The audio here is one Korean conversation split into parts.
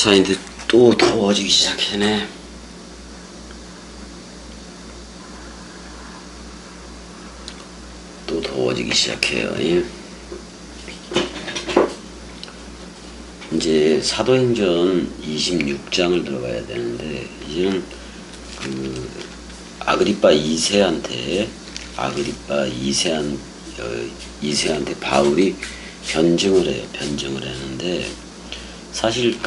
자, 이제 또 더워지기 시작했네. 또 더워지기 시작해요. 이제 사도행전 26장을 들어가야 되는데, 이제는 아그리빠 2세한테 바울이 변증을 해요. 변증을 했는데, 사실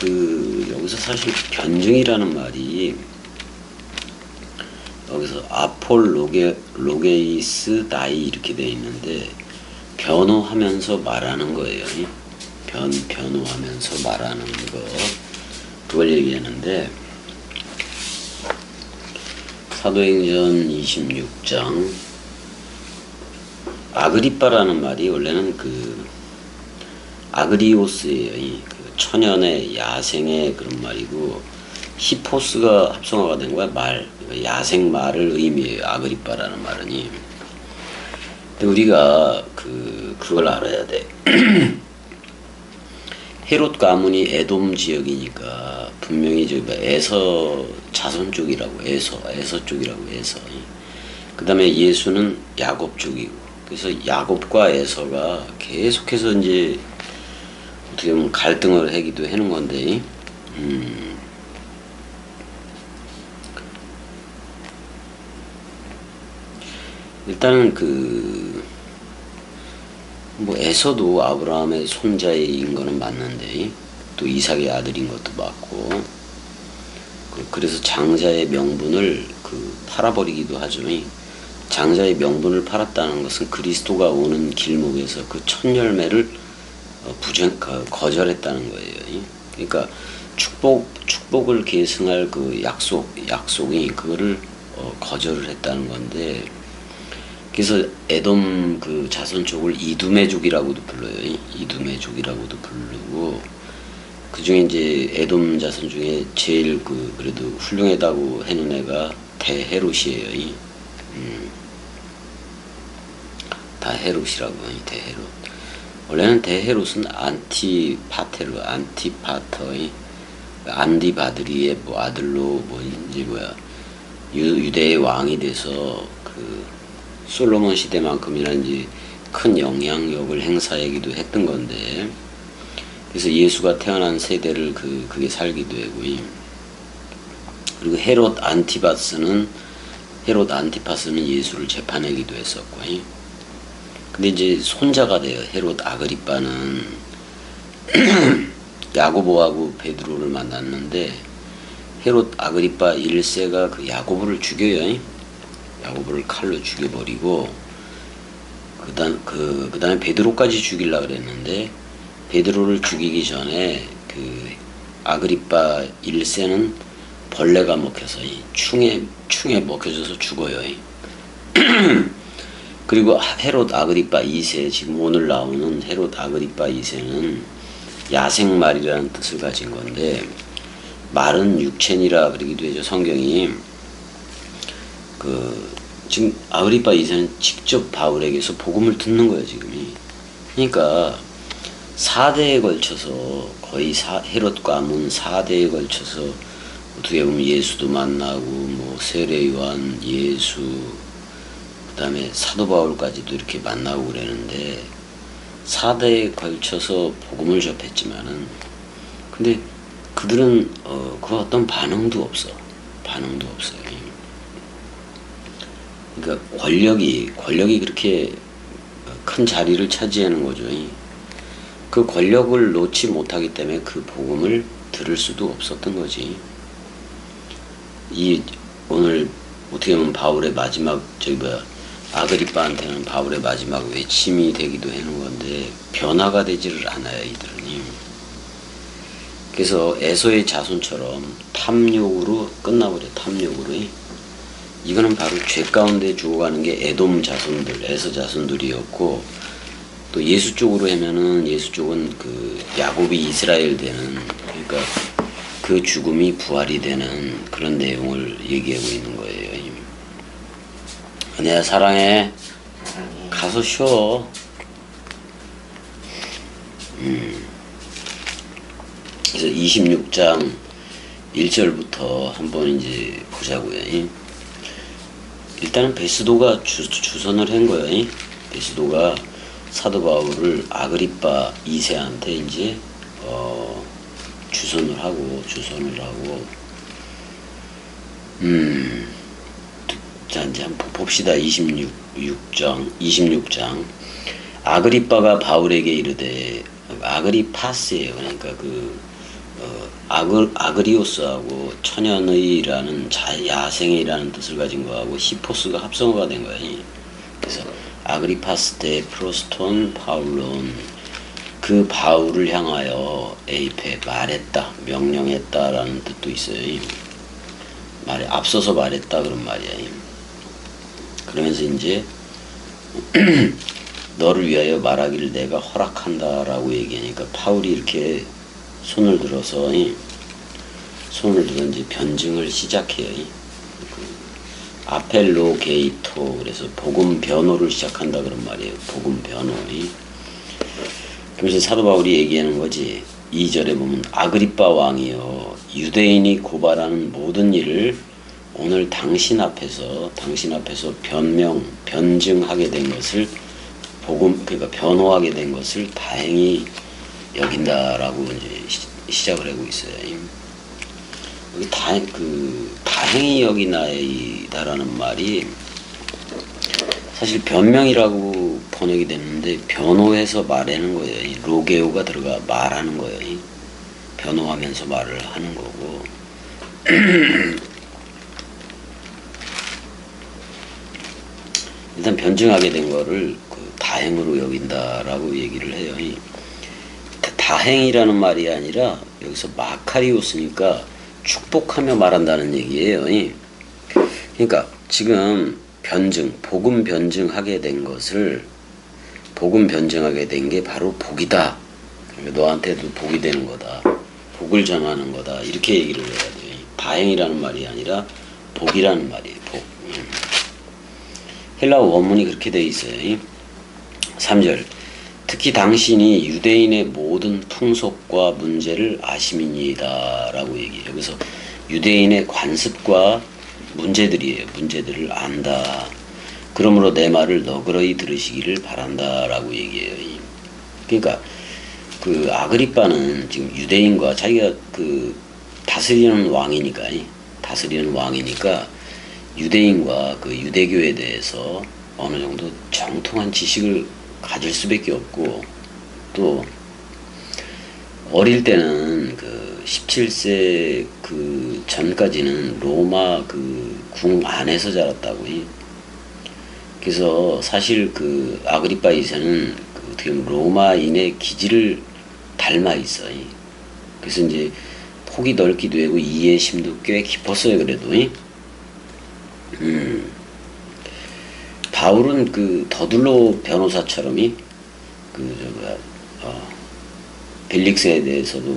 여기서 사실 변증이라는 말이 여기서 로게이스 다이 이렇게 돼 있는데, 변호하면서 말하는 거예요. 변호하면서 말하는 거, 그걸 얘기하는데, 사도행전 26장 아그리빠라는 말이 원래는 아그리오스예요. 천연의 야생의 그런 말이고, 히포스가 합성어가 된 거야. 야생 말을 의미해요. 아그리빠라는 말은. 근데 우리가 그걸 알아야 돼. 헤롯 가문이 에돔 지역이니까 분명히 에서 자손 쪽이라고, 에서 쪽이라고. 그 다음에 예수는 야곱 쪽이고, 그래서 야곱과 에서가 계속해서 이제 어떻게 보면 갈등을 하기도 하는 건데, 일단은 에서도 아브라함의 손자인 거는 맞는데, 또 이삭의 아들인 것도 맞고, 그래서 장자의 명분을 팔아버리기도 하죠. 장자의 명분을 팔았다는 것은 그리스도가 오는 길목에서 그 첫 열매를 거절했다는 거예요. 그러니까 축복을 계승할 약속이 그거를 거절을 했다는 건데, 그래서 에돔 자손 쪽을 이두메족이라고도 불러요. 이두메족이라고도 부르고, 그 중에 이제 에돔 자손 중에 제일 그래도 훌륭하다고 해놓은 애가 대헤롯이에요. 대헤롯이라고 해요. 대헤롯. 원래는 대헤롯은 안디바드리의 아들로 유대의 왕이 돼서 솔로몬 시대만큼이나 이제 큰 영향력을 행사하기도 했던 건데, 그래서 예수가 태어난 세대를 그게 살기도 하고요. 그리고 헤롯 안티파스는 예수를 재판하기도 했었고, 근데 이제 손자가 돼요. 헤롯 아그리빠는 야고보하고 베드로를 만났는데, 헤롯 아그리빠 1세가 야고보를 죽여요. 야고보를 칼로 죽여버리고, 그 다음에 베드로까지 죽이려고 그랬는데, 베드로를 죽이기 전에 아그리빠 1세는 벌레가 먹혀서 충에 먹혀져서 죽어요. 그리고 헤롯 아그리빠 2세, 지금 오늘 나오는 헤롯 아그리빠 2세는 야생말이라는 뜻을 가진 건데, 말은 육체니라 그러기도 해요. 성경이. 지금 아그리빠 2세는 직접 바울에게서 복음을 듣는 거예요, 지금이. 그러니까 4대에 걸쳐서, 거의 헤롯 가문 4대에 걸쳐서 어떻게 보면 예수도 만나고, 세례 요한, 예수, 그 다음에 사도 바울까지도 이렇게 만나고 그러는데, 4대에 걸쳐서 복음을 접했지만은, 근데 그들은 그 어떤 반응도 없어요. 그러니까 권력이 그렇게 큰 자리를 차지하는 거죠. 그 권력을 놓지 못하기 때문에 그 복음을 들을 수도 없었던 거지. 오늘 어떻게 보면 바울의 마지막 아그리빠한테는 바울의 마지막 외침이 되기도 하는 건데, 변화가 되지를 않아요, 이들은. 그래서 에서의 자손처럼 탐욕으로 끝나버려. 탐욕으로. 이거는 바로 죄 가운데 죽어가는 게 에돔 자손들, 에서 자손들이었고, 또 예수 쪽으로 하면은, 예수 쪽은 야곱이 이스라엘 되는, 그러니까 그 죽음이 부활이 되는 그런 내용을 얘기하고 있는 거예요. 은혜야, 사랑해. 가서 쉬어. 그래서 26장 1절부터 한번 이제 보자고요. 일단은 베스도가 주선을 한 거예요. 베스도가 사도 바울을 아그리빠 2세한테 이제 주선을 하고 자 이제 한번 봅시다. 26장 아그리빠가 바울에게 이르되, 아그리파스예요. 그러니까 아그리오스하고 천연의라는 야생이라는 뜻을 가진 거하고 히포스가 합성어가 된 거예요. 그래서 아그리파스 대 프로스톤 파울론, 그 바울을 향하여 에이페 말했다, 명령했다라는 뜻도 있어요. 앞서서 말했다 그런 말이야. 그러면서 이제 너를 위하여 말하기를 내가 허락한다라고 얘기하니까 바울이 이렇게 손을 들어 이제 변증을 시작해요. 아펠로게이토, 그래서 복음 변호를 시작한다 그런 말이에요. 복음 변호. 그래서 사도 바울이 얘기하는 거지. 2절에 보면 아그리빠 왕이여, 유대인이 고발하는 모든 일을 오늘 당신 앞에서 변증하게 된 것을 그러니까 변호하게 된 것을 다행히 여긴다라고 이제 시작을 하고 있어요. 여기 다행히 여기나이다라는 말이 사실 변명이라고 번역이 됐는데 변호해서 말하는 거예요. 로게오가 들어가 말하는 거예요. 변호하면서 말을 하는 거고. 일단 변증하게 된 거를 다행으로 여긴다라고 얘기를 해요. 다행이라는 말이 아니라 여기서 마카리오스니까 축복하며 말한다는 얘기예요. 그러니까 지금 복음 변증하게 된 게 바로 복이다. 그러니까 너한테도 복이 되는 거다. 복을 전하는 거다. 이렇게 얘기를 해야 돼요. 다행이라는 말이 아니라 복이라는 말이에요. 복. 헬라어 원문이 그렇게 되어 있어요. 3절 특히 당신이 유대인의 모든 풍속과 문제를 아심이니이다 라고 얘기해요. 그래서 유대인의 관습과 문제들이에요. 문제들을 안다. 그러므로 내 말을 너그러이 들으시기를 바란다 라고 얘기해요. 그러니까 아그리빠는 지금 유대인과 자기가 다스리는 왕이니까 유대인과 유대교에 대해서 어느 정도 정통한 지식을 가질 수밖에 없고, 또 어릴 때는 17세 전까지는 로마 궁 안에서 자랐다고. 그래서 사실 아그리빠 2세는 어떻게 보면 로마인의 기질을 닮아 있어요. 그래서 이제 폭이 넓기도 하고 이해심도 꽤 깊었어요. 그래도 바울은 더둘로 변호사처럼 벨릭스에 대해서도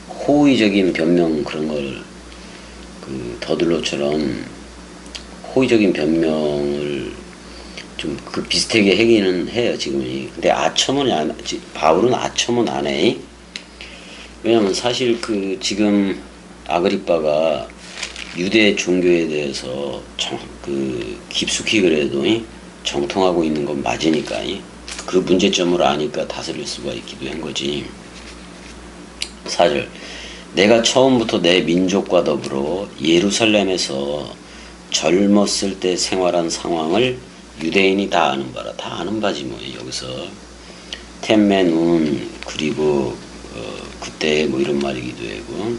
호의적인 변명 그런 걸 더둘로처럼 호의적인 변명을 좀 비슷하게 하기는 해요 지금이. 근데 바울은 아첨은 안 해. 왜냐면 사실 지금 아그리빠가 유대 종교에 대해서 깊숙이 그래도 정통하고 있는 건 맞으니까 그 문제점을 아니까 다스릴 수가 있기도 한 거지. 4절 내가 처음부터 내 민족과 더불어 예루살렘에서 젊었을 때 생활한 상황을 유대인이 다 아는 바라. 다 아는 바지 여기서 텐맨운 그리고 그때 이런 말이기도 하고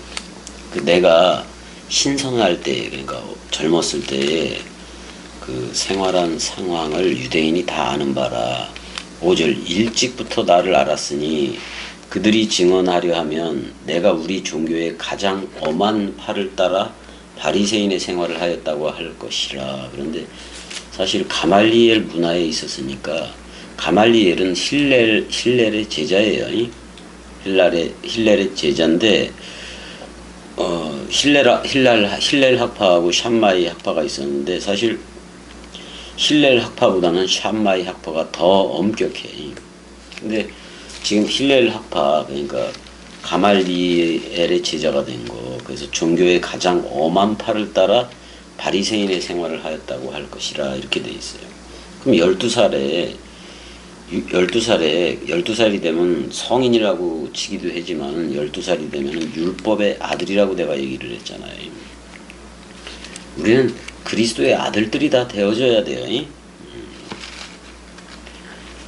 내가 신선할 때, 그러니까 젊었을 때의 생활한 상황을 유대인이 다 아는 바라. 5절 일찍부터 나를 알았으니 그들이 증언하려 하면 내가 우리 종교의 가장 엄한 팔을 따라 바리새인의 생활을 하였다고 할 것이라. 그런데 사실 가말리엘 문화에 있었으니까, 가말리엘은 힐렐의 제자예요. 힐렐의 제자인데 힐렐 학파하고 샴마이 학파가 있었는데 사실 힐렐 학파보다는 샴마이 학파가 더 엄격해. 근데 지금 힐렐 학파, 그러니까 가말리엘의 제자가 된 거. 그래서 종교의 가장 엄한 파를 따라 바리새인의 생활을 하였다고 할 것이라 이렇게 돼 있어요. 그럼 12살이 되면 성인이라고 치기도 하지만 12살이 되면 율법의 아들이라고 내가 얘기를 했잖아요. 우리는 그리스도의 아들들이 다 되어져야 돼요.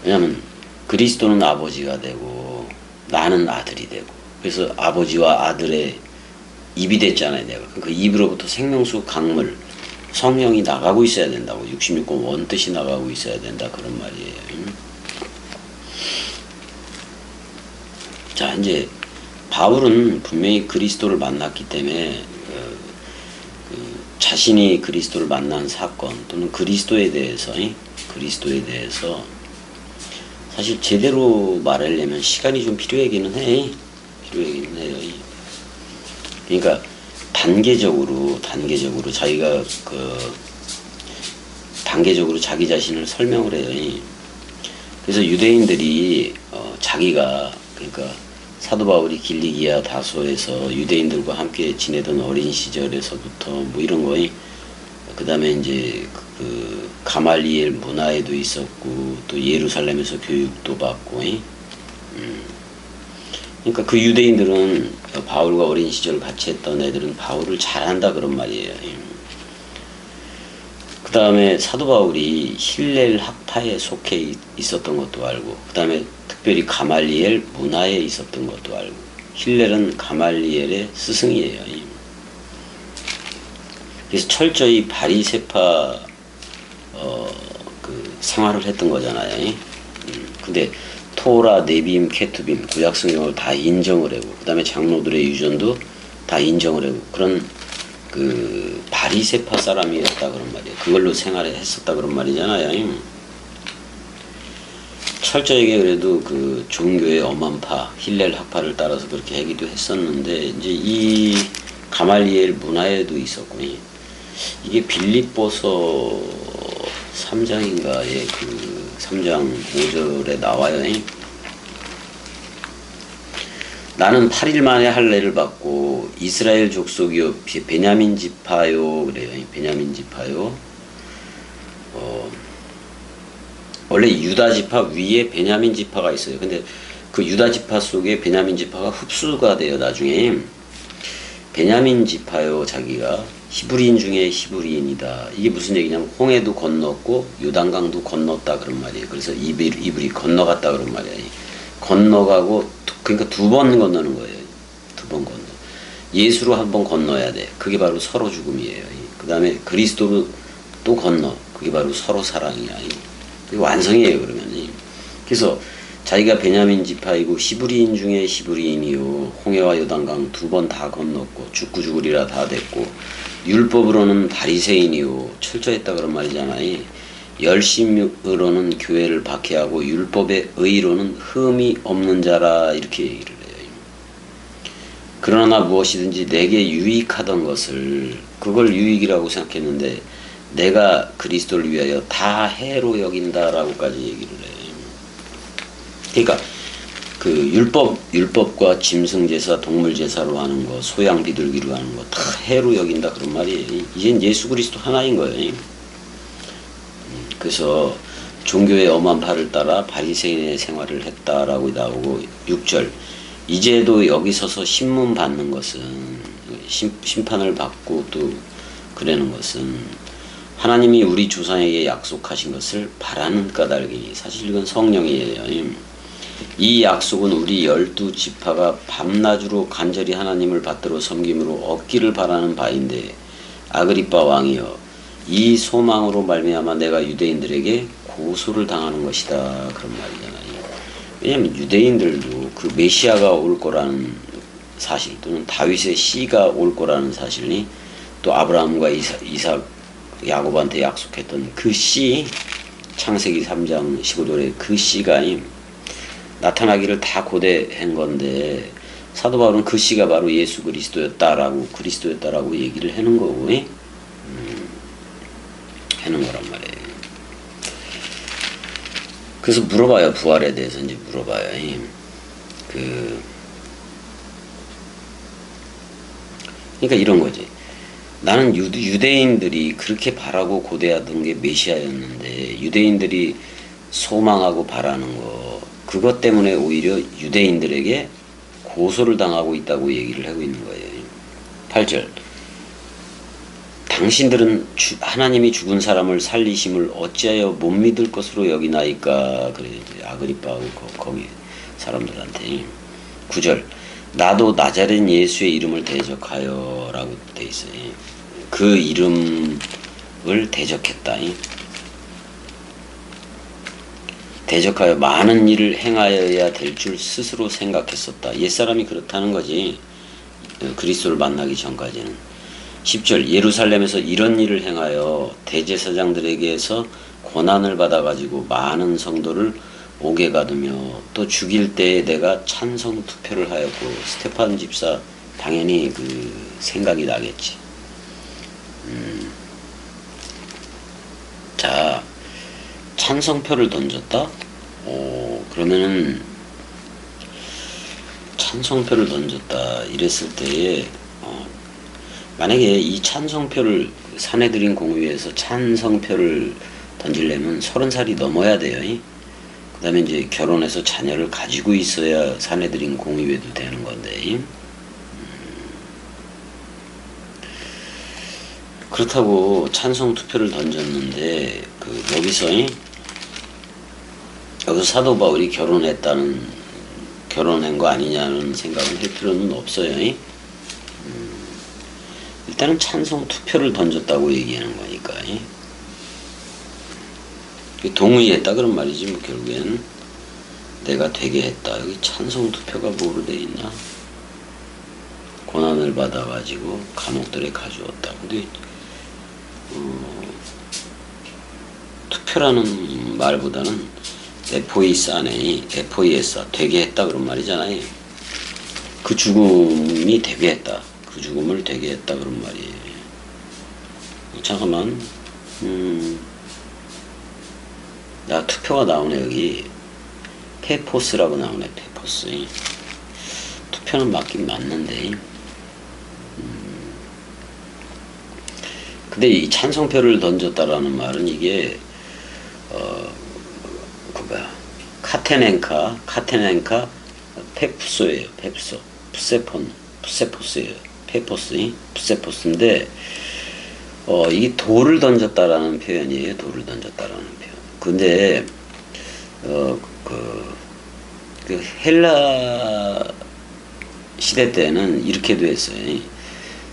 왜냐하면 그리스도는 아버지가 되고 나는 아들이 되고, 그래서 아버지와 아들의 입이 됐잖아요. 내가 그 입으로부터 생명수 강물 성령이 나가고 있어야 된다고, 66권 원뜻이 나가고 있어야 된다, 그런 말이에요. 자, 이제 바울은 분명히 그리스도를 만났기 때문에 자신이 그리스도를 만난 사건 또는 그리스도에 대해서 사실 제대로 말하려면 시간이 좀 필요하기는 해요. 그러니까 단계적으로 자기가 단계적으로 자기 자신을 설명을 해요. 그래서 유대인들이 자기가, 그러니까 사도 바울이 길리기아 다소에서 유대인들과 함께 지내던 어린 시절에서부터 뭐 이런 거, 그 다음에 이제 그 가말리엘 문화에도 있었고 또 예루살렘에서 교육도 받고, 그러니까 그 유대인들은 바울과 어린 시절 같이 했던 애들은 바울을 잘한다 그런 말이에요. 그 다음에 사도 바울이 힐렐 학파에 속해 있었던 것도 알고, 그 다음에 특별히 가말리엘 문화에 있었던 것도 알고, 힐렐은 가말리엘의 스승이에요. 그래서 철저히 바리새파 그 생활을 했던 거잖아요. 근데 토라, 네빔, 케투빔 구약 성경을 다 인정을 하고, 그 다음에 장로들의 유전도 다 인정을 하고, 그런 그 바리새파 사람이었다 그런 말이에요. 그걸로 생활을 했었다 그런 말이잖아요. 철저하게 그래도 그 종교의 엄한파 힐렐 학파를 따라서 그렇게 하기도 했었는데, 이제 이 가말리엘 문화에도 있었고, 이게 빌립보서 3장인가에 그 3장 5절에 나와요. 나는 8일 만에 할례를 받고 이스라엘 족속이요 베냐민 지파요 그래요. 베냐민 지파요. 원래 유다 지파 위에 베냐민 지파가 있어요. 근데 그 유다 지파 속에 베냐민 지파가 흡수가 돼요. 나중에 베냐민 지파요, 자기가 히브리인 중에 히브리인이다. 이게 무슨 얘기냐면 홍해도 건넜고 요단강도 건넜다 그런 말이에요. 그래서 이불이 건너갔다 그런 말이에요. 건너가고, 그러니까 두 번 건너는 거예요. 두 번 건너. 예수로 한 번 건너야 돼. 그게 바로 서로 죽음이에요. 그 다음에 그리스도로 또 건너. 그게 바로 서로 사랑이야. 그게 완성이에요, 그러면. 그래서 자기가 베냐민 지파이고 히브리인 중에 히브리인이요, 홍해와 요단강 두 번 다 건넜고 죽고 죽으리라 다 됐고, 율법으로는 바리새인이요 철저했다 그런 말이잖아요. 열심으로는 교회를 박해하고 율법의 의로는 흠이 없는 자라 이렇게 얘기를 해요. 그러나 무엇이든지 내게 유익하던 것을, 그걸 유익이라고 생각했는데 내가 그리스도를 위하여 다 해로 여긴다라고까지 얘기를 해요. 그러니까 그 율법과 짐승제사, 동물제사로 하는 거, 소양 비둘기로 하는 거 다 해로 여긴다 그런 말이에요. 이젠 예수 그리스도 하나인 거예요. 그래서 종교의 엄한 파를 따라 바리새인의 생활을 했다라고 나오고, 6절 이제도 여기 서서 신문 받는 것은, 심판을 받고 또 그러는 것은 하나님이 우리 조상에게 약속하신 것을 바라는 까닭이니, 사실 이건 성령이에요. 이 약속은 우리 12지파가 밤낮으로 간절히 하나님을 받들어 섬김으로 얻기를 바라는 바인데, 아그리빠 왕이여, 이 소망으로 말미암아 내가 유대인들에게 고소를 당하는 것이다 그런 말이잖아요. 왜냐하면 유대인들도 그 메시아가 올 거라는 사실, 또는 다윗의 씨가 올 거라는 사실이, 또 아브라함과 이삭 야곱한테 약속했던 그 씨, 창세기 3장 15절에 그 씨가 나타나기를 다 고대한 건데, 사도 바울은 그 씨가 바로 예수 그리스도였다라고 얘기를 하는 거고, 하는 거란 말이에요. 그래서 물어봐요. 부활에 대해서 이제 물어봐요. 그러니까 이런 거지. 나는 유대인들이 그렇게 바라고 고대하던 게 메시아였는데 유대인들이 소망하고 바라는 거 그것 때문에 오히려 유대인들에게 고소를 당하고 있다고 얘기를 하고 있는 거예요. 8절 당신들은 하나님이 죽은 사람을 살리심을 어찌하여 못 믿을 것으로 여기나이까. 그래 아그리빠하고 거기 사람들한테. 9절 나도 나자렛 예수의 이름을 대적하여 라고 돼 있어요. 그 이름을 대적했다. 대적하여 많은 일을 행하여야 될 줄 스스로 생각했었다. 옛사람이 그렇다는 거지. 그리스도를 만나기 전까지는. 10절 예루살렘에서 이런 일을 행하여 대제사장들에게서 고난을 받아가지고 많은 성도를 옥에 가두며 또 죽일 때에 내가 찬성 투표를 하였고. 스테판 집사 당연히 그 생각이 나겠지. 자 찬성표를 던졌다? 그러면은 찬성표를 던졌다 이랬을 때에 만약에 이 찬성표를 사내들인 공의회에서 찬성표를 던지려면 30살이 넘어야 돼요. 그 다음에 이제 결혼해서 자녀를 가지고 있어야 사내들인 공의회도 되는 건데 그렇다고 찬성 투표를 던졌는데 여기서 사도 바울이 결혼한 거 아니냐는 생각을 할 필요는 없어요. 일단은 찬성 투표를 던졌다고 얘기하는 거니까. 동의했다 그런 말이지 뭐 결국에는 내가 되게 했다. 여기 찬성 투표가 뭐로 돼 있나? 고난을 받아가지고 감옥들에 가주었다. 근데 투표라는 말보다는 에포이스 안에 에포이에스 되게 했다 그런 말이잖아요. 그 죽음이 되게 했다. 그 죽음을 되게 했다 그런 말이에요. 잠깐만. 나 투표가 나오네 여기. 페포스라고 나오네. 페포스. 투표는 맞긴 맞는데. 근데 이 찬성표를 던졌다라는 말은 이게 카테넨카 페푸소예요. 페푸소 푸세포스예요. 푸세포스인데 이게 돌을 던졌다라는 표현이에요. 돌을 던졌다라는 표현. 근데 그 헬라 시대 때는 이렇게도 했어요.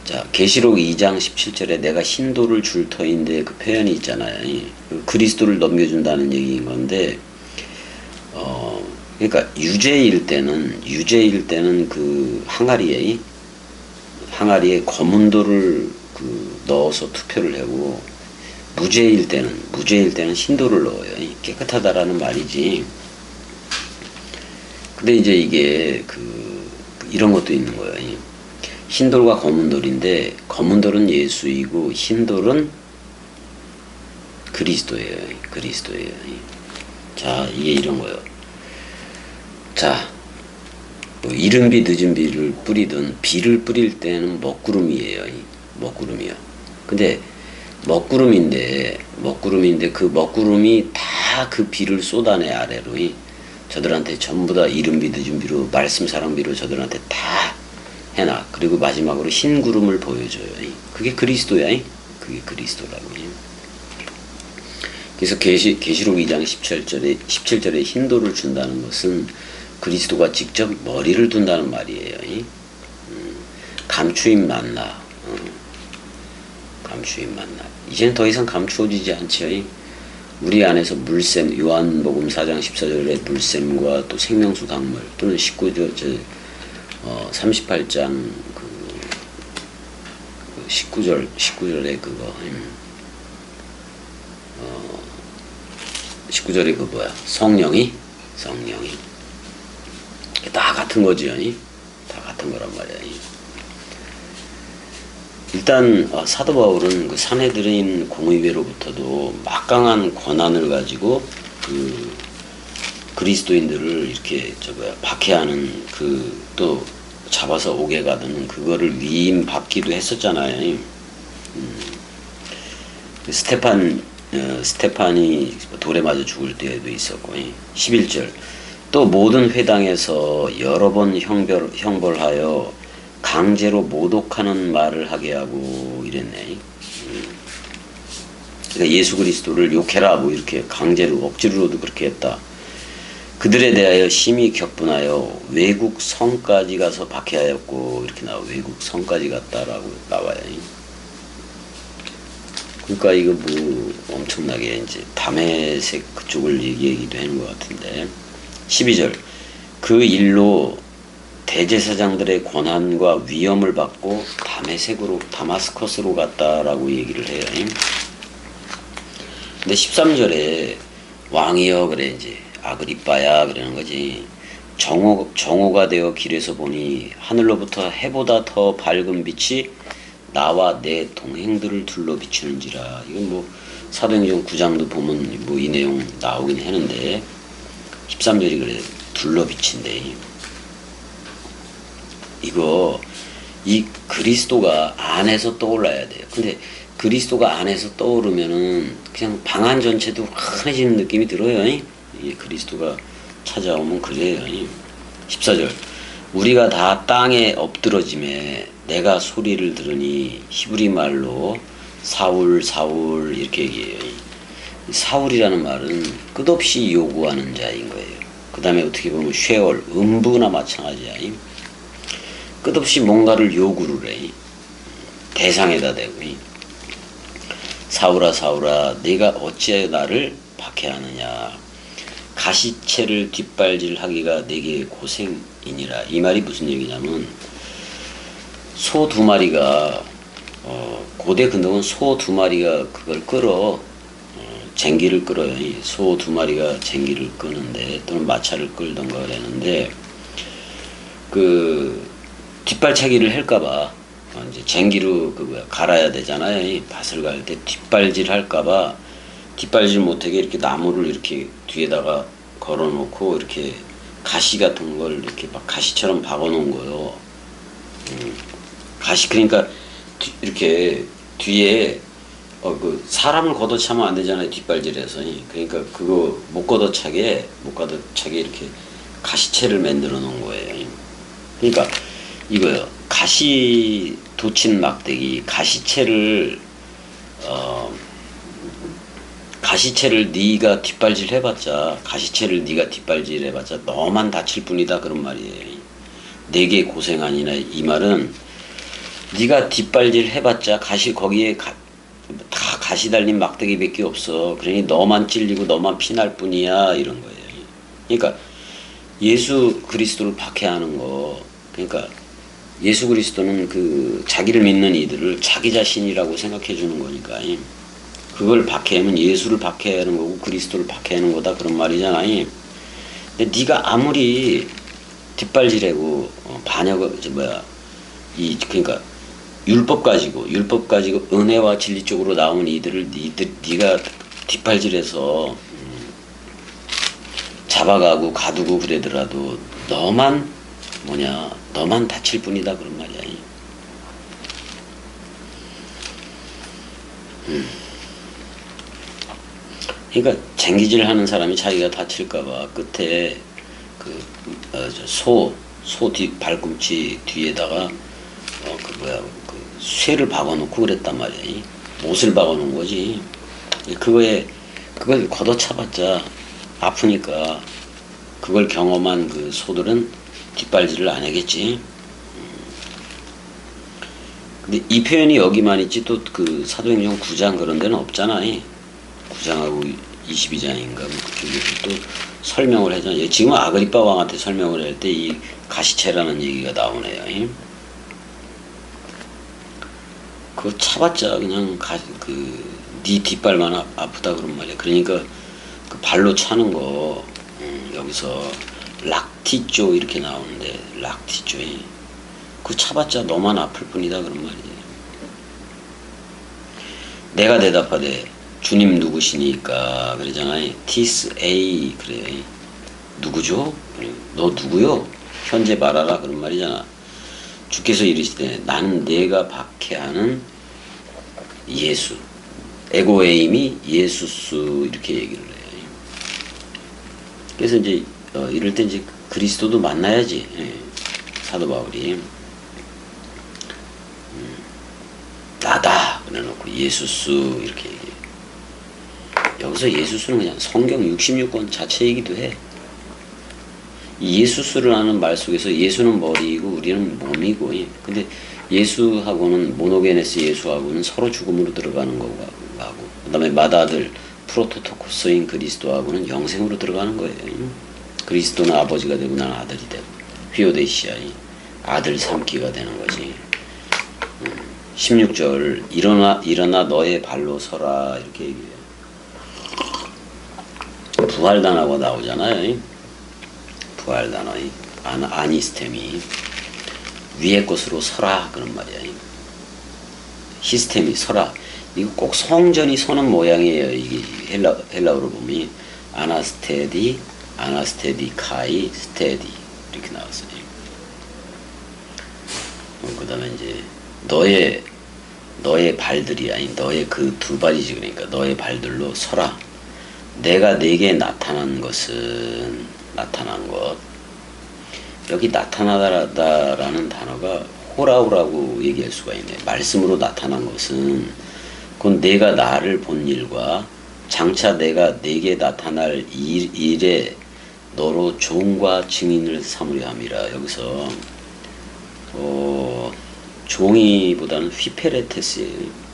자, 계시록 2장 17절에 내가 흰 돌을 줄 터인데 그 표현이 있잖아요. 그리스도를 넘겨준다는 얘기인 건데, 그러니까 유죄일 때는 그 항아리에 검은 돌을 넣어서 투표를 하고, 무죄일 때는 흰 돌을 넣어요. 깨끗하다라는 말이지. 근데 이제 이게 이런 것도 있는 거예요. 흰돌과 검은돌인데 검은돌은 예수이고 흰돌은 그리스도예요. 자, 이게 이런 거예요. 자, 이른 비 늦은 비를 뿌리든 비를 뿌릴 때는 먹구름이에요. 먹구름이요. 근데 먹구름인데 그 먹구름이 다 그 비를 쏟아내 아래로. 저들한테 전부 다 이른 비 늦은 비로 말씀 사랑비로 저들한테 다 해놔. 그리고 마지막으로 흰 구름을 보여줘요. 그게 그리스도야. 그게 그리스도라고. 그래서 계시록 2장 17절에 흰 돌을 준다는 것은 그리스도가 직접 머리를 둔다는 말이에요. 감추인 만나. 감추인 만나. 이제는 더 이상 감추어지지 않죠. 우리 안에서 물샘, 요한복음 4장 14절에 물샘과 또 생명수 강물 또는 38장 19절에 그거 19절에 그 뭐야 성령이 다 같은 거지요. 다 같은 거란 말이야. 일단 사도 바울은 그 사내들인 공의회로부터도 막강한 권한을 가지고 그리스도인들을 이렇게 박해하는 또 잡아서 옥에 가든 그거를 위임 받기도 했었잖아요. 스테판이 돌에 맞아 죽을 때도 있었고. 11절 또 모든 회당에서 여러 번 형벌하여 강제로 모독하는 말을 하게 하고 이랬네. 그러니까 예수 그리스도를 욕해라 뭐 이렇게 강제로 억지로도 그렇게 했다. 그들에 대하여 심히 격분하여 외국 성까지 가서 박해하였고 이렇게 나와. 외국 성까지 갔다라고 나와요. 그러니까 이거 뭐 엄청나게 이제 다메섹 그쪽을 얘기하기도 하는 것 같은데. 12절 그 일로 대제사장들의 권한과 위엄을 받고 다마스커스로 갔다라고 얘기를 해요. 근데 13절에 왕이여 그래 이제 아그리빠야 그러는 거지. 정오가 되어 길에서 보니 하늘로부터 해보다 더 밝은 빛이 나와 내 동행들을 둘러 비추는지라. 이건 뭐 사도행전 9장도 보면 뭐 이 내용 나오긴 하는데 13절이 그래 둘러 비친대. 이거 이 그리스도가 안에서 떠올라야 돼요. 근데 그리스도가 안에서 떠오르면은 그냥 방안 전체도 환해지는 느낌이 들어요. 이 그리스도가 찾아오면 그래요. 14절 우리가 다 땅에 엎드러짐에 내가 소리를 들으니 히브리 말로 사울 사울 이렇게 얘기해요. 사울이라는 말은 끝없이 요구하는 자인 거예요. 그 다음에 어떻게 보면 쉐올 음부나 마찬가지야. 끝없이 뭔가를 요구를 해. 대상에다 대고. 사울아 사울아 네가 어찌하여 나를 박해하느냐. 가시채를 뒷발질하기가 내게 고생이니라. 이 말이 무슨 얘기냐면 소 두 마리가 고대 근동은 소 두 마리가 그걸 끌어 쟁기를 끌어요. 소 두 마리가 쟁기를 끄는데 또는 마차를 끌던가 그랬는데 그 뒷발차기를 할까봐 이제 쟁기로 갈아야 되잖아요. 밭을 갈 때 뒷발질 할까봐 뒷발질 못하게 이렇게 나무를 이렇게 뒤에다가 걸어놓고 이렇게 가시 같은 걸 이렇게 막 가시처럼 박아놓은 거예요. 가시 그러니까 이렇게 뒤에 그 사람을 걷어차면 안 되잖아요. 뒷발질해서. 그러니까 그거 못 걷어차게 이렇게 가시채를 만들어 놓은 거예요. 그러니까 이거요. 가시 돋친 막대기 가시채를 네가 뒷발질 해봤자 너만 다칠 뿐이다 그런 말이에요. 내게 고생하니라. 이 말은 네가 뒷발질 해봤자 거기에 다 가시 달린 막대기밖에 없어. 그러니 너만 찔리고 너만 피날 뿐이야 이런 거예요. 그러니까 예수 그리스도를 박해하는 거. 그러니까 예수 그리스도는 그 자기를 믿는 이들을 자기 자신이라고 생각해 주는 거니까 그걸 박해하면 예수를 박해하는 거고 그리스도를 박해하는 거다 그런 말이잖아요. 근데 네가 아무리 뒷발질하고 그러니까 율법 가지고 은혜와 진리 쪽으로 나온 이들을 네가 뒷발질해서 잡아가고 가두고 그러더라도 너만 다칠 뿐이다 그런 말이야. 그러니까 쟁기질 하는 사람이 자기가 다칠까봐 끝에 소 발꿈치 뒤에다가 쇠를 박아놓고 그랬단 말이야. 못을 박아놓은 거지. 그걸 걷어차봤자 아프니까 그걸 경험한 그 소들은 뒷발질을 안 하겠지. 근데 이 표현이 여기만 있지 또 그 사도행전 9장 그런 데는 없잖아. 9장하고 22장인가 그쪽에서 또 설명을 하잖아. 지금 아그리빠 왕한테 설명을 할 때 이 가시채라는 얘기가 나오네요. 그거 차봤자 그냥 네 뒷발만 아프다 그런 말이야. 그러니까 그 발로 차는 거 여기서 락티조 이렇게 나오는데 락티조 그 차봤자 너만 아플 뿐이다 그런 말이에요. 내가 대답하되 주님 누구시니까 그러잖아요. 티스 에이 그래. 누구죠? 너 누구요? 현재 말하라 그런 말이잖아. 주께서 이르시되 나는 내가 박해하는 예수, 에고에임이 예수수 이렇게 얘기를 해요. 그래서 이제 이럴 때 이제 그리스도도 만나야지. 예. 사도 바울이 나다 그래놓고 예수수 이렇게 얘기해요. 여기서 예수수는 그냥 성경 66권 자체이기도 해. 이 예수수라는 말 속에서 예수는 머리이고 우리는 몸이고, 예. 근데 예수하고는 모노게네스 예수하고는 서로 죽음으로 들어가는 거고, 그 다음에 맏아들 프로토토코스인 그리스도하고는 영생으로 들어가는 거예요. 그리스도는 아버지가 되고 나는 아들이 되고, 휘오데시아 아들 삼기가 되는 거지. 16절 일어나 너의 발로 서라 이렇게 얘기해요. 부활단하고 나오잖아요. 부활단어 아니스템이 위의 것으로 서라 그런 말이야. 히스템이 서라. 이거 꼭 성전이 서는 모양이에요. 이게 헬라어로 보면 아나스테디, 아나스테디카이, 스테디 이렇게 나왔어요. 그 다음에 이제 너의 발들이 아닌 너의 그 두 발이지. 그러니까 너의 발들로 서라. 내가 네게 나타난 것은 나타난 것. 여기 나타나다라는 단어가 호라우라고 얘기할 수가 있네. 말씀으로 나타난 것은 그건 내가 나를 본 일과 장차 내가 네게 나타날 일에 너로 종과 증인을 삼으려 함이라. 여기서 종이보다는 휘페레테스예요.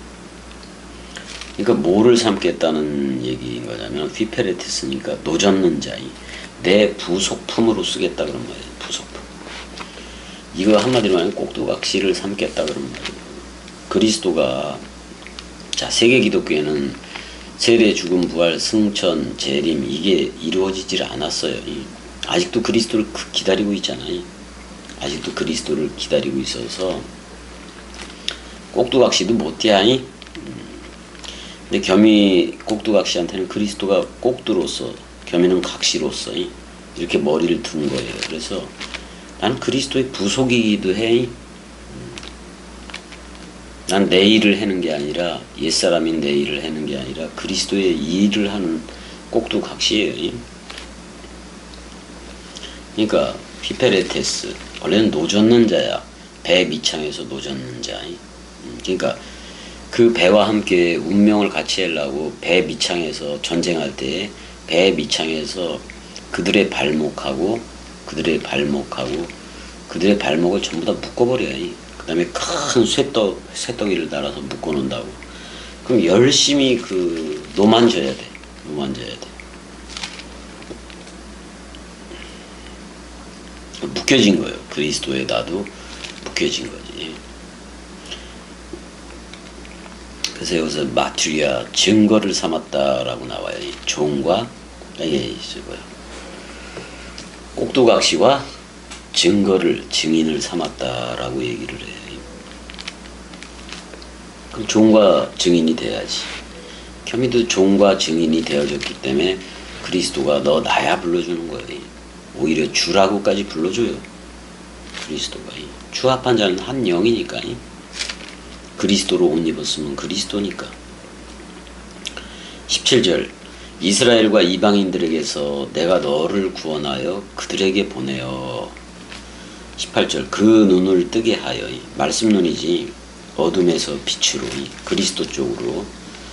그러니까 뭐를 삼겠다는 얘기인 거냐면 휘페레테스니까 노젓는 자이 내 부속품으로 쓰겠다 그런 말이에요. 부속품. 이거 한마디로 하면 꼭두각시를 삼겠다 그런 말이에요. 그리스도가 자 세계 기독교에는 세례, 죽음, 부활, 승천, 재림 이게 이루어지질 않았어요. 아직도 그리스도를 기다리고 있잖아요. 아직도 그리스도를 기다리고 있어서 꼭두각시도 못디하니. 근데 겸이 꼭두각시한테는 그리스도가 꼭두로서 겸이는 각시로서 이렇게 머리를 둔 거예요. 그래서 난 그리스도의 부속이기도 해. 난 내 일을 하는 게 아니라 옛사람인 내 일을 하는 게 아니라 그리스도의 일을 하는 꼭두각시예요. 그러니까 휘페레테스 원래는 노젓는 자야. 배 밑창에서 노젓는 자. 그러니까 그 배와 함께 운명을 같이 하려고 배 밑창에서 전쟁할 때 배 밑창에서 그들의 발목을 전부 다 묶어버려요. 그 다음에 큰 쇠떡이를 달아서 묶어놓는다고. 그럼 열심히 노만져야 돼. 묶여진 거예요. 그리스도에 나도 묶여진 거지. 그래서 여기서 마트리아 증거를 삼았다라고 나와요. 종과 꼭두각시와 증인을 삼았다라고 얘기를 해요. 그럼 종과 증인이 돼야지. 겸이도 종과 증인이 되어졌기 때문에 그리스도가 너 나야 불러주는 거예요. 오히려 주라고까지 불러줘요. 그리스도가 주 합한 자는 한 영이니까. 그리스도로 옷 입었으면 그리스도니까. 17절 이스라엘과 이방인들에게서 내가 너를 구원하여 그들에게 보내어. 18절 그 눈을 뜨게 하여. 말씀 눈이지. 어둠에서 빛으로 그리스도 쪽으로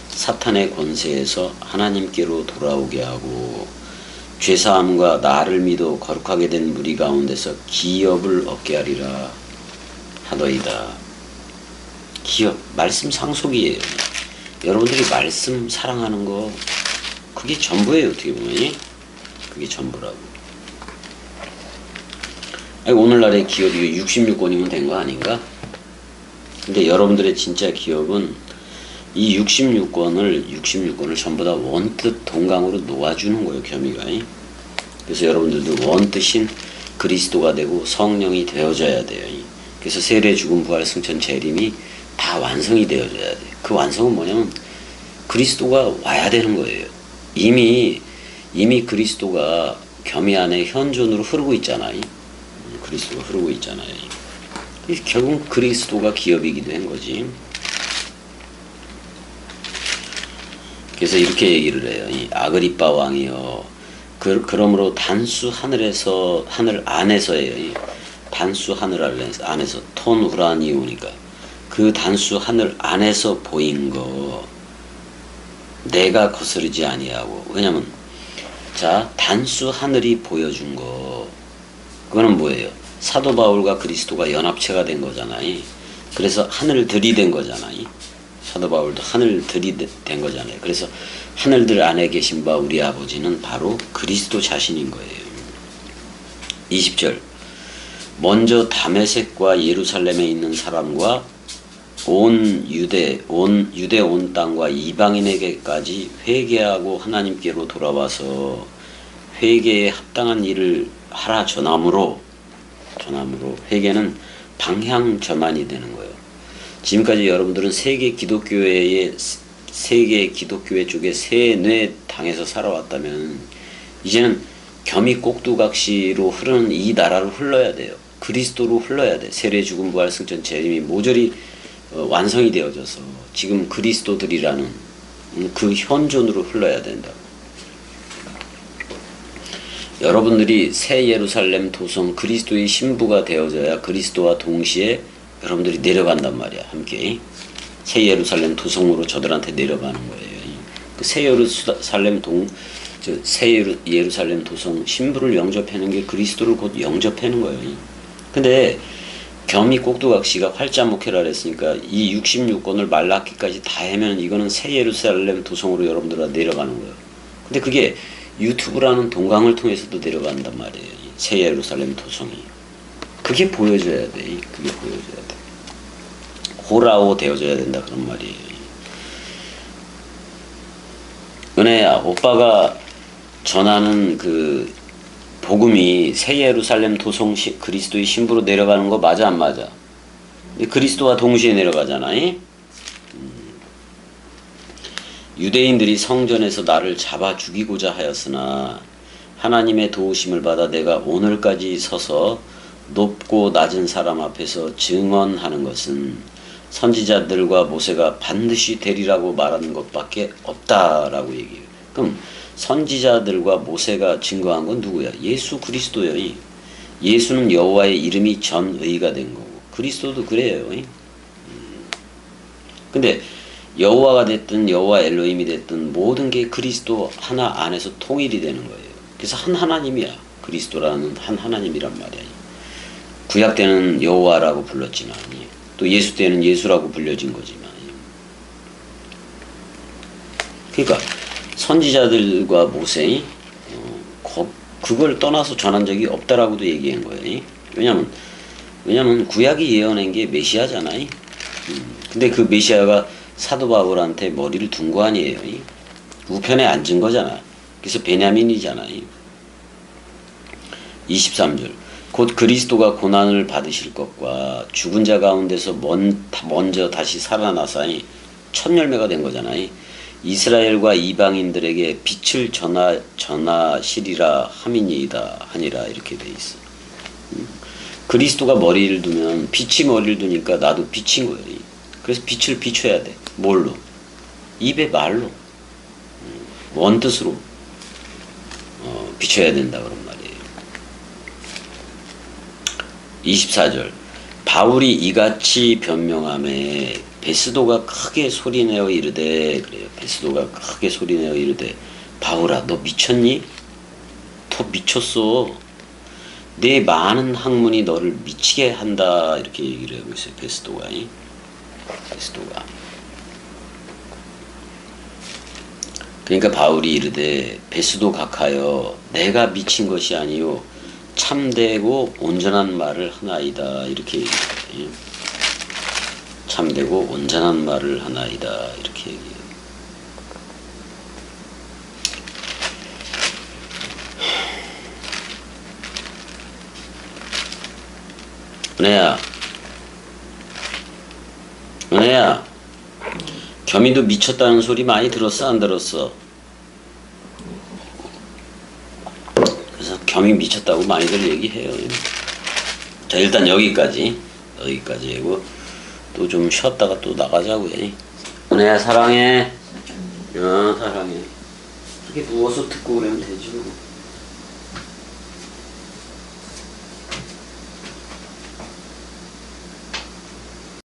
사탄의 권세에서 하나님께로 돌아오게 하고 죄사함과 나를 믿어 거룩하게 된 무리 가운데서 기업을 얻게 하리라 하더이다. 기업, 말씀 상속이에요. 여러분들이 말씀 사랑하는 거 그게 전부예요. 어떻게 보면 그게 전부라고. 아니, 오늘날의 기업이 66권이면 된 거 아닌가? 근데 여러분들의 진짜 기업은 이 66권을 전부 다 원뜻 동강으로 놓아주는 거예요. 겸이가. 그래서 여러분들도 원뜻인 그리스도가 되고 성령이 되어져야 돼요. 그래서 세례, 죽음, 부활, 승천, 재림이 다 완성이 되어져야 돼. 그 완성은 뭐냐면 그리스도가 와야 되는 거예요. 이미 그리스도가 겸이 안에 현존으로 흐르고 있잖아요. 그리스도가 흐르고 있잖아요. 결국 그리스도가 기업이기도 한 거지. 그래서 이렇게 얘기를 해요. 이 아그리빠 왕이여, 그러므로 단수 하늘 안에서예요. 이 단수 하늘 안에서 톤 우라니오니까 그 단수 하늘 안에서 보인 거 내가 거스르지 아니하고. 왜냐면 자, 단수 하늘이 보여준 거 그거는 뭐예요? 사도 바울과 그리스도가 연합체가 된 거잖아요. 그래서 하늘을 들이댄 거잖아요. 사도 바울도 하늘 들이댄 거잖아요. 그래서 하늘들 안에 계신 바 우리 아버지는 바로 그리스도 자신인 거예요. 20절 먼저 다메섹과 예루살렘에 있는 사람과 온 유대 온 땅과 이방인에게까지 회개하고 하나님께로 돌아와서 회개에 합당한 일을 하라 전함으로 회개는 방향 전환이 되는 거예요. 지금까지 여러분들은 세계 기독교회 쪽에 세뇌 당해서 살아왔다면 이제는 겸이 꼭두각시로 흐르는 이 나라로 흘러야 돼요. 그리스도로 흘러야 돼. 세례 죽음 부활 승천 재림이 모조리 완성이 되어져서 지금 그리스도들이라는 그 현존으로 흘러야 된다. 여러분들이 새 예루살렘 도성 그리스도의 신부가 되어져야 그리스도와 동시에 여러분들이 내려간단 말이야. 함께 새 예루살렘 도성으로 저들한테 내려가는 거예요. 그 새 예루살렘 도성 신부를 영접하는 게 그리스도를 곧 영접하는 거예요. 근데 겸이 꼭두각시가 활자목회라 그랬으니까 이 66권을 말라기까지 다 하면 이거는 새 예루살렘 도성으로 여러분들과 내려가는 거예요. 근데 그게 유튜브라는 동강을 통해서도 내려간단 말이에요. 새 예루살렘 도성이. 그게 보여줘야 돼. 그게 보여줘야 돼. 호라오 되어져야 된다 그런 말이에요. 은혜야, 오빠가 전하는 그 복음이 새 예루살렘 도성 그리스도의 신부로 내려가는 거 맞아 안 맞아? 그리스도와 동시에 내려가잖아. 유대인들이 성전에서 나를 잡아 죽이고자 하였으나 하나님의 도우심을 받아 내가 오늘까지 서서 높고 낮은 사람 앞에서 증언하는 것은 선지자들과 모세가 반드시 되리라고 말하는 것밖에 없다라고 얘기해요. 그럼 선지자들과 모세가 증거한 건 누구야? 예수 그리스도요. 예수는 여호와의 이름이 전의가 된 거고 그리스도도 그래요. 근데 여호와가 됐든 여호와 엘로힘이 됐든 모든 게 그리스도 하나 안에서 통일이 되는 거예요. 그래서 한 하나님이야. 그리스도라는 한 하나님이란 말이야. 구약 때는 여호와라고 불렀지만 또 예수 때는 예수라고 불려진 거지만 그러니까 선지자들과 모세 그걸 떠나서 전한 적이 없다라고도 얘기한 거예요. 왜냐면 구약이 예언한 게 메시아잖아요. 근데 그 메시아가 사도 바울한테 머리를 둔 거 아니에요. 우편에 앉은 거잖아. 그래서 베냐민이잖아요. 23절 곧 그리스도가 고난을 받으실 것과 죽은 자 가운데서 먼저 다시 살아나서 첫 열매가 된 거잖아요. 이스라엘과 이방인들에게 빛을 전하시리라 함이니이다 하니라 이렇게 돼 있어. 그리스도가 머리를 두면 빛이 머리를 두니까 나도 빛인 거예요. 그래서 빛을 비춰야 돼. 뭘로? 입의 말로. 원뜻으로 비춰야 된다 그런 말이에요. 24절 바울이 이같이 변명하매 베스도가 크게 소리내어 이르되 그래요. 베스도가 크게 소리내어 이르되 바울아 너 미쳤니? 더 미쳤어. 내 많은 학문이 너를 미치게 한다 이렇게 얘기를 하고 있어요. 베스도가. 그러니까 바울이 이르되 베스도 각하여 내가 미친 것이 아니요 참되고 온전한 말을 하나이다 이렇게 얘기해요. 참되고 온전한 말을 하나이다 이렇게 얘기해요. 은혜야 겸이도 미쳤다는 소리 많이 들었어 안 들었어? 그래서 겸이 미쳤다고 많이들 얘기해요. 자 일단 여기까지 여기까지 하고 또 좀 쉬었다가 또 나가자고 해. 은혜야 사랑해. 사랑해. 이렇게 누워서 듣고 그러면 되지 뭐.